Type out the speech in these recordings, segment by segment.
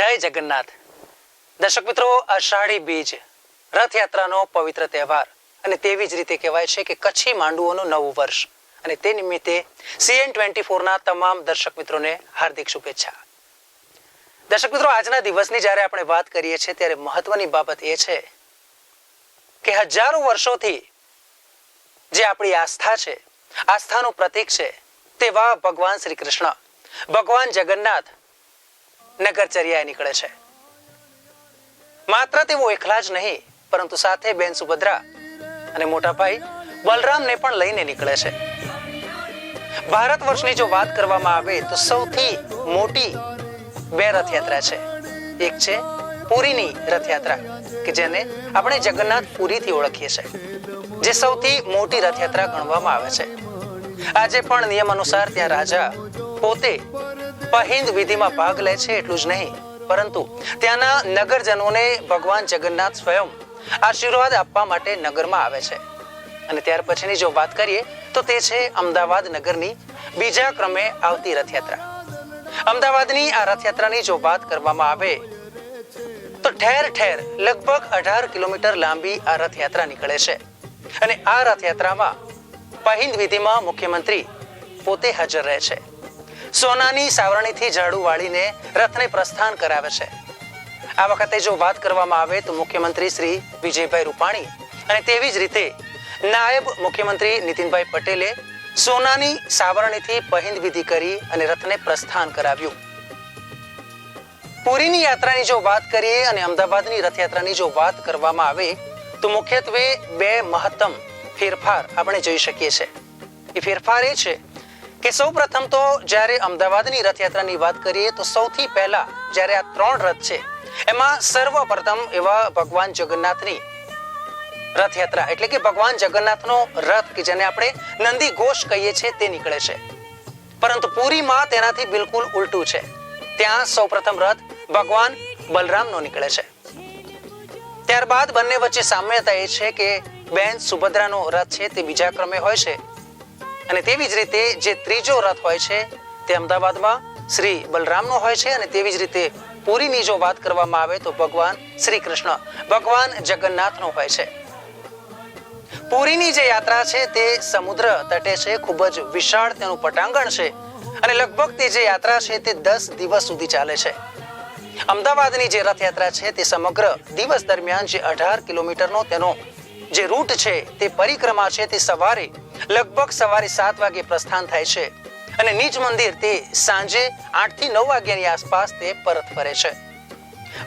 જય જગન્નાથ. દર્શક મિત્રો, અષાઢી બીજ રથયાત્રાનો પવિત્ર તહેવાર અને તેવી જ રીતે કહેવાય છે કે કચ્છી માંડુઓનું નવું વર્ષ અને તે નિમિત્તે CN24 ના તમામ દર્શક મિત્રોને હાર્દિક શુભેચ્છા. દર્શક મિત્રો, આજના દિવસની જ્યારે આપણે વાત કરીએ છીએ ત્યારે મહત્વની બાબત એ છે કે હજારો વર્ષોથી જે આપણી આસ્થા છે, આસ્થાનું પ્રતીક છે, તેવા ભગવાન શ્રી કૃષ્ણ, ભગવાન જગન્નાથ નગરચર્યાએ નીકળે છે. માત્ર તેઓ એકલા જ નહીં, પરંતુ સાથે બેન સુભદ્રા અને મોટા ભાઈ બલરામને પણ લઈને નીકળે છે. ભારત વર્ષની જો વાત કરવામાં આવે તો સૌથી મોટી બે રથયાત્રા છે. એક છે પુરીની રથયાત્રા કે જેને આપણે જગન્નાથ પુરીથી ઓળખીએ છીએ, જે સૌથી મોટી રથયાત્રા ગણવામાં આવે છે. આજે પણ નિયમ અનુસાર ત્યાં રાજા પોતે પહિંદ વિધિમાં ભાગ લે છે. એટલું જ નહીં, પરંતુ ત્યાંના નગરજનોને ભગવાન જગન્નાથ સ્વયં આશીર્વાદ આપવા માટે નગરમાં આવે છે. અને ત્યાર પછીની જો વાત કરીએ તો તે છે અમદાવાદ નગરની બીજા ક્રમે આવતી રથયાત્રા. અમદાવાદની આ રથયાત્રાની જો વાત કરવામાં આવે તો ઠેર ઠેર લગભગ 18 કિલોમીટર લાંબી આ રથયાત્રા નીકળે છે. અને આ રથયાત્રામાં પહિંદ વિધિમાં મુખ્યમંત્રી પોતે હાજર રહે છે. સોનાની સાવરણીથી ઝાડુ વાળીને રથને પ્રસ્થાન કરાવે છે. આ વખતે જો વાત કરવામાં આવે તો મુખ્યમંત્રી શ્રી વિજયભાઈ રૂપાણી અને તેવી જ રીતે નાયબ મુખ્યમંત્રી નીતિનભાઈ પટેલે સોનાની સાવરણીથી પહિંદ વિધિ કરી અને રથને પ્રસ્થાન કરાવ્યું. પુરીની યાત્રાની જો વાત કરીએ અને અમદાવાદની રથયાત્રાની જો વાત કરવામાં આવે તો મુખ્યત્વે બે મહત્તમ ફેરફાર આપણે જોઈ શકીએ છીએ. એ ફેરફાર એ છે કે સૌ પ્રથમ તો જ્યારે અમદાવાદની રથયાત્રાની વાત કરીએ તો સૌથી પહેલા જ્યારે આ ત્રણ રથ છે એમાં સર્વપ્રથમ એવા ભગવાન જગન્નાથની રથયાત્રા એટલે કે ભગવાન જગન્નાથનો રથ કે જેને આપણે નંદી ઘોષ કહીએ છીએ તે નીકળે છે. પરંતુ પુરીમાં તેનાથી બિલકુલ ઉલટું છે. ત્યાં સૌપ્રથમ રથ ભગવાન બલરામનો નીકળે છે. ત્યારબાદ બંને વચ્ચે સામ્યતા એ છે કે બેન સુભદ્રાનો રથ છે તે બીજા ક્રમે હોય છે અને તેવી જ રીતે જે ત્રીજો રથ હોય છે તે અમદાવાદમાં શ્રી બલરામનો હોય છે અને તેવી જ રીતે પુરીની જો વાત કરવામાં આવે તો ભગવાન શ્રી કૃષ્ણ, ભગવાન જગન્નાથનો હોય છે. પુરીની જે યાત્રા છે તે સમુદ્ર તટે છે, ખૂબ જ વિશાળ તેનું પટાંગણ છે અને લગભગ તે જે યાત્રા છે તે 10 દિવસ સુધી ચાલે છે. અમદાવાદની જે રથયાત્રા છે તે સમગ્ર દિવસ દરમિયાન જે 18 કિલોમીટરનો તેનો જે રૂટ છે તે પરિક્રમા છે તે સવારે લગભગ સવારે 7 વાગે પ્રસ્થાન થાય છે અને નિજ મંદિર તે સાંજે 8 થી 9 વાગ્યાની આસપાસ તે પરત ફરે છે.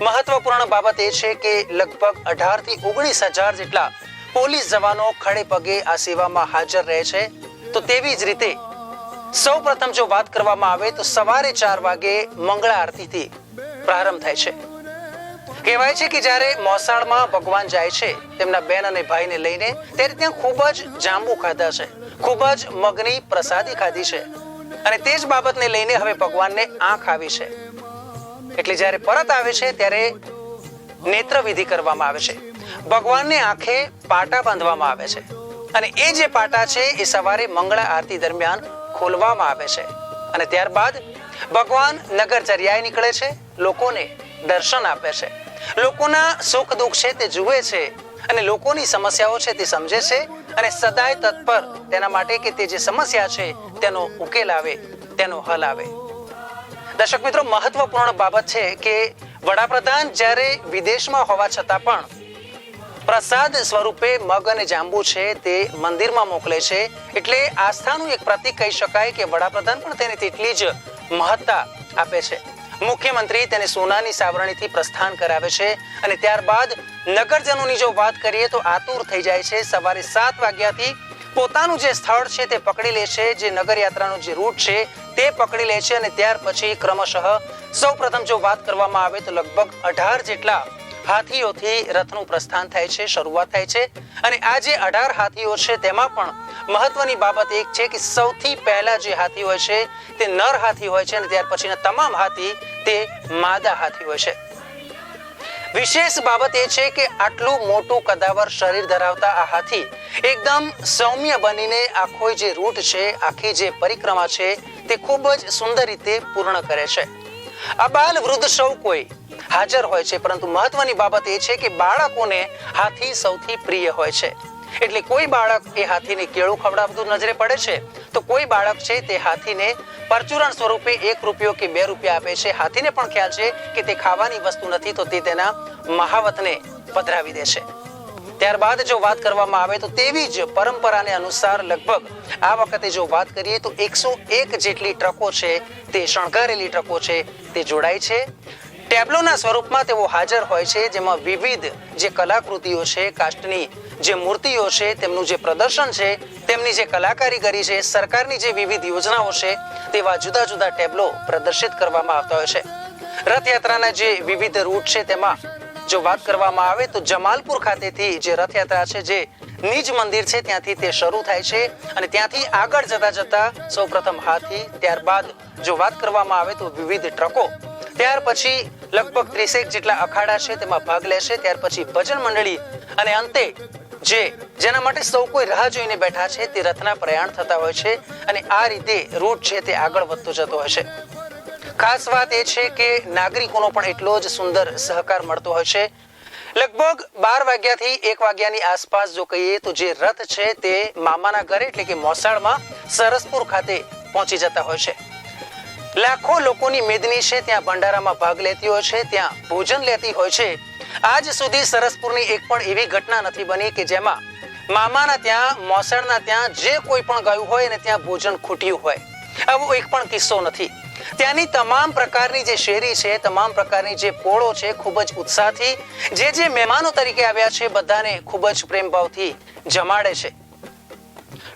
મહત્વપૂર્ણ બાબત એ છે કે લગભગ 18 થી 19,000 જેટલા પોલીસ જવાનો ખડે પગે આ સેવામાં હાજર રહે છે. તો તેવી જ રીતે સૌ પ્રથમ જો વાત કરવામાં આવે તો સવારે 4 વાગે મંગળા આરતીથી પ્રારંભ થાય છે. કહેવાય છે કે જ્યારે મોસાળમાં ભગવાન જાય છે તેમના બેન અને ભાઈને લઈને ત્યારે ત્યાં ખૂબ જ જાંબુ ખાધા છે, ખૂબ જ મગની પ્રસાદી ખાધી છે અને તે જ બાબતને લઈને હવે ભગવાનને આંખ આવી છે. એટલે જ્યારે પરત આવે છે ત્યારે નેત્ર વિધિ કરવામાં આવે છે. ભગવાનને આંખે પાટા બાંધવામાં આવે છે અને એ જે પાટા છે એ સવારે મંગળા આરતી દરમિયાન ખોલવામાં આવે છે અને ત્યારબાદ ભગવાન નગરચર્યાએ નીકળે છે, લોકોને દર્શન આપે છે, લોકોના સુખ દુઃખ છે તે જુએ છે અને લોકોની સમસ્યાઓ છે તે સમજે છે અને સદાય તત્પર તેના માટે કે તે જે સમસ્યા છે તેનો ઉકેલ આવે, તેનો હલ આવે. દર્શક મિત્રો, મહત્વપૂર્ણ બાબત છે કે વડાપ્રધાન જ્યારે વિદેશમાં હોવા છતાં પણ પ્રસાદ સ્વરૂપે મગ અને જાંબુ છે તે મંદિરમાં મોકલે છે. એટલે આસ્થાનું એક પ્રતીક કહી શકાય કે વડાપ્રધાન પણ તેને તેટલી જ મહત્તા આપે છે. મુખ્યમંત્રી તેને સોનાની સાવરણીથી પ્રસ્થાન કરાવે છે અને ત્યારબાદ નગરજનોની જો વાત કરીએ તો આતુર થઈ જાય છે. સવારે 7 વાગ્યાથી પોતાનું જે સ્થળ છે તે પકડી લે છે, જે નગર યાત્રાનો જે રૂટ છે તે પકડી લે છે અને ત્યાર પછી ક્રમશઃ સૌ પ્રથમ જો વાત કરવામાં આવે તો લગભગ 18 જેટલા હાથીઓથી રથનું પ્રસ્થાન થાય છે, શરૂઆત થાય છે. અને આ જે 18 હાથીઓ છે તેમાં પણ મહત્વની બાબત એક છે કે સૌથી પહેલા જે હાથી હોય છે તે નર હાથી હોય છે અને ત્યાર પછીના તમામ હાથી તે માદા હાથી હોય છે. વિશેષ બાબત એ છે કે આટલું મોટું કદાવર શરીર ધરાવતા આ હાથી એકદમ સૌમ્ય બનીને આખો જે રૂટ છે, આખી જે પરિક્રમા છે તે ખૂબ જ સુંદર રીતે પૂર્ણ કરે છે. અબાલ વૃદ્ધ સૌ કોઈ હાજર હોય છે, પરંતુ મહત્વની બાબત એ છે કે બાળકોને હાથી સૌથી પ્રિય હોય છે. એટલે કોઈ બાળક એ હાથીને કેળું ખવડાવતું નજરે પડે છે, તો કોઈ બાળક છે તે હાથીને પરચુરણ સ્વરૂપે 1 રૂપિયો કે 2 રૂપિયા આપે છે. હાથીને પણ ખ્યાલ છે કે તે ખાવાની વસ્તુ નથી, તો તે તેના મહાવતને પધરાવી દે છે. ત્યારબાદ જો વાત કરવામાં આવે તો તેવી જ પરંપરાને અનુસાર લગભગ આ વખતે જો વાત કરીએ તો 101 જેટલી ટ્રકો છે તે શણગારેલી ટ્રકો છે તે જોડાય છે. ટેબ્લોના સ્વરૂપમાં તેઓ હાજર હોય છે, જેમાં વિવિધ જે કલાકૃતિઓ છે, કાષ્ટની જે મૂર્તિઓ છે, તેમનું જે પ્રદર્શન છે, તેમની જે કલાકારીગરી છે, સરકારની જે વિવિધ યોજનાઓ છે, તેવા જુદા જુદા ટેબ્લો પ્રદર્શિત કરવામાં આવતા હોય છે. રથયાત્રાના જે વિવિધ રૂટ છે તેમાં જો વાત કરવામાં આવે તો જમાલપુર ખાતેથી જે રથયાત્રા છે, જે નિજ મંદિર છે ત્યાંથી તે શરૂ થાય છે અને ત્યાંથી આગળ જતા સૌપ્રથમ હાથી, ત્યારબાદ જો વાત કરવામાં આવે તો વિવિધ ટ્રકો, ત્યાર પછી લગભગ 30 જેટલા અખાડા છે તેમાં ભાગ લેશે, ત્યાર પછી ભજન મંડળી અને અંતે જેના માટે સૌ કોઈ રાહ જોઈને બેઠા છે તે રથના પ્રયાણ થતા હોય છે અને આ રીતે રૂટ છે તે આગળ વધતો જતો હોય છે. ખાસ વાત એ છે કે નાગરિકોનો પણ એટલો જ સુંદર સહકાર મળતો હોય છે. લગભગ 12 વાગ્યાથી 1 વાગ્યાની આસપાસ જો કહીએ તો જે રથ છે તે મામાના ઘરે એટલે કે મોસાળમાં સરસપુર ખાતે પહોંચી જતા હોય છે. લાખો લોકોની મેદની છે ત્યાં ભંડારામાં ભાગ લેતી હોય છે, ત્યાં ભોજન લેતી હોય છે. આજ સુધી સરસપુરની એક પણ એવી ઘટના નથી બની કે જેમાં મામાના ત્યાં, મોસાળના ત્યાં જે કોઈ પણ ગયું હોય અને ત્યાં ભોજન ખૂટ્યું હોય. આવો એક પણ કિસ્સો નથી. ત્યાંની તમામ પ્રકારની જે શેરી છે, તમામ પ્રકારની જે પોળો છે, ખૂબ જ ઉત્સાહથી જે મહેમાનો તરીકે આવ્યા છે બધાને ખૂબ જ પ્રેમભાવથી જમાડે છે.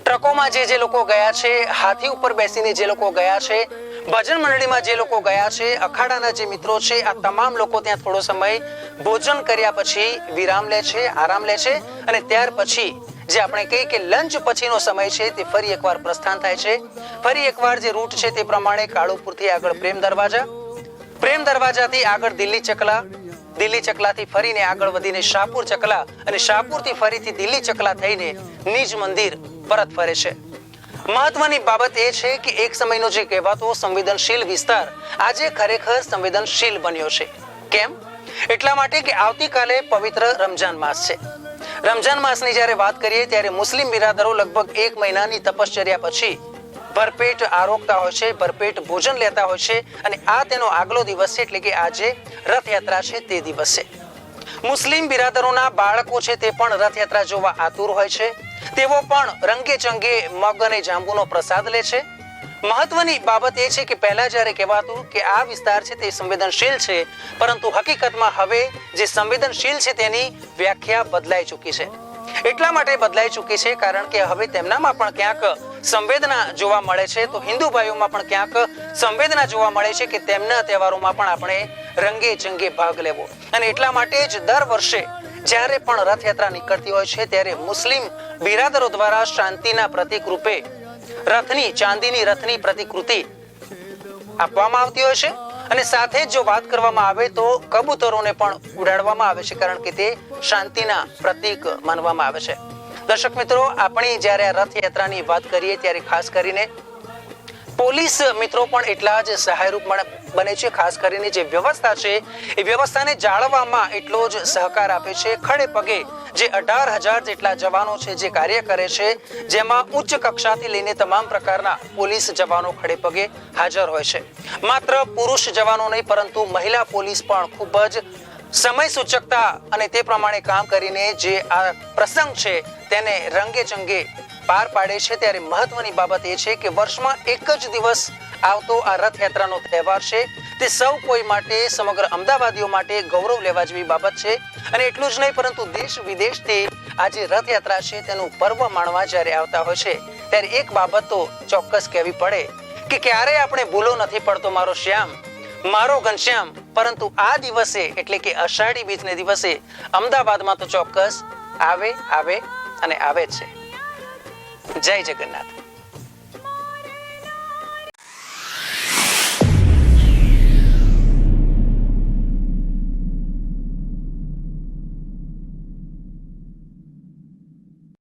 ટ્રકોમાં જે લોકો ગયા છે, હાથી ઉપર બેસીને જે લોકો ગયા છે, ભજન મંડળીમાં જે લોકો ગયા છે, અખાડાના જે મિત્રો છે, આ તમામ લોકો ત્યાં થોડો સમય ભોજન કર્યા પછી વિરામ લે છે, આરામ લે છે અને ત્યાર પછી જે આપણે કહીએ કે લંચ પછીનો સમય છે તે ફરી એકવાર પ્રસ્થાન થાય છે. ફરી એકવાર જે રૂટ છે તે પ્રમાણે કાળુપુરથી આગળ પ્રેમ દરવાજાથી આગળ દિલ્હી ચકલાથી ફરીને આગળ વધીને શાહપુર ચકલા અને શાહપુરથી ફરીથી દિલ્હી ચકલા થઈને નિજ મંદિર પરત ફરે છે. મહત્વની બાબત એ છે કે એક સમયનો જે કહેવાતો સંવેદનશીલ વિસ્તાર આજે ખરેખર સંવેદનશીલ બન્યો છે. કેમ? એટલા માટે કે આવતીકાલે પવિત્ર રમજાન માસ છે. રમજાન માસની જ્યારે વાત કરીએ ત્યારે મુસ્લિમ બિરાદરો લગભગ 1 મહિનાની તપશ્ચર્યા પછી ભરપેટ આરોગતા હોય છે, ભરપેટ ભોજન લેતા હોય છે અને આ તેનો આગલો દિવસ છે, એટલે કે આજે રથયાત્રા છે તે દિવસ છે. મુસ્લિમ બિરાદરોના બાળકો છે તે પણ રથયાત્રા જોવા આતુર હોય છે. તેઓ પણ રંગે ચંગે મગ અને જાંબુનો પ્રસાદ લે છે. મહત્વની બાબત એ છે કે પહેલા જ્યારે કહેવાતું કે આ વિસ્તાર છે તે સંવેદનશીલ છે, પરંતુ હકીકતમાં હવે જે સંવેદનશીલ છે તેની વ્યાખ્યા બદલાઈ ચૂકી છે. એટલા માટે બદલાઈ ચૂકી છે કારણ કે હવે તેમનામાં પણ ક્યાંક સંવેદના જોવા મળે છે, તો હિન્દુ ભાઈઓમાં પણ ક્યાંક સંવેદના જોવા મળે છે કે તેમના તહેવારોમાં પણ આપણે રંગે ચંગે ભાગ લેવો. અને એટલા માટે જ દર વર્ષે જ્યારે પણ રથયાત્રા નીકળતી હોય છે ત્યારે મુસ્લિમ બિરાદરો દ્વારા શાંતિના પ્રતીક રૂપે ચાંદીની રથની પ્રતિકૃતિ આપવામાં આવતી હોય છે અને સાથે જ જો વાત કરવામાં આવે તો કબૂતરોને પણ ઉડાડવામાં આવે છે, કારણ કે તે શાંતિના પ્રતીક માનવામાં આવે છે. દર્શક મિત્રો, આપણી જ્યારે આ રથયાત્રાની વાત કરીએ ત્યારે ખાસ કરીને પોલીસ મિત્રો પણ એટલા જ સહાયરૂપ બને છે. ખાસ કરીને જે વ્યવસ્થા છે એ વ્યવસ્થાને જાળવવામાં એટલો જ સહકાર આપે છે. ખડે પગે જે 18,000 જેટલા જવાનો છે જે કાર્ય કરે છે, જેમાં ઉચ્ચ કક્ષાથી લઈને તમામ પ્રકારના પોલીસ જવાનો ખડે પગે હાજર હોય છે. માત્ર પુરુષ જવાનો નહીં પરંતુ મહિલા પોલીસ પણ ખૂબ જ સમય સૂચકતા અને તે પ્રમાણે કામ કરીને જે આ પ્રસંગ છે તેને રંગે ચંગે પાર પાડે છે. ત્યારે મહત્વની બાબત એ છે કે વર્ષમાં એક જ દિવસ આવતો આ રથયાત્રાનો તહેવાર છે તે સૌ કોઈ માટે, સમગ્ર અમદાવાદીઓ માટે ગૌરવ લેવા જેવી બાબત છે. અને એટલું જ નહીં પરંતુ દેશ વિદેશથી આ જે રથયાત્રા છે તેનું પર્વ માણવા જ્યારે આવતા હોય છે ત્યારે એક બાબત તો ચોક્કસ કહેવી પડે કે ક્યારે આપણે ભૂલો નથી પડતો મારો શ્યામ, મારો ઘનશ્યામ, પરંતુ આ દિવસે એટલે કે અષાઢી બીજને દિવસે અમદાવાદમાં તો ચોક્કસ આવે અને આવે જ છે. જય જગન્નાથ.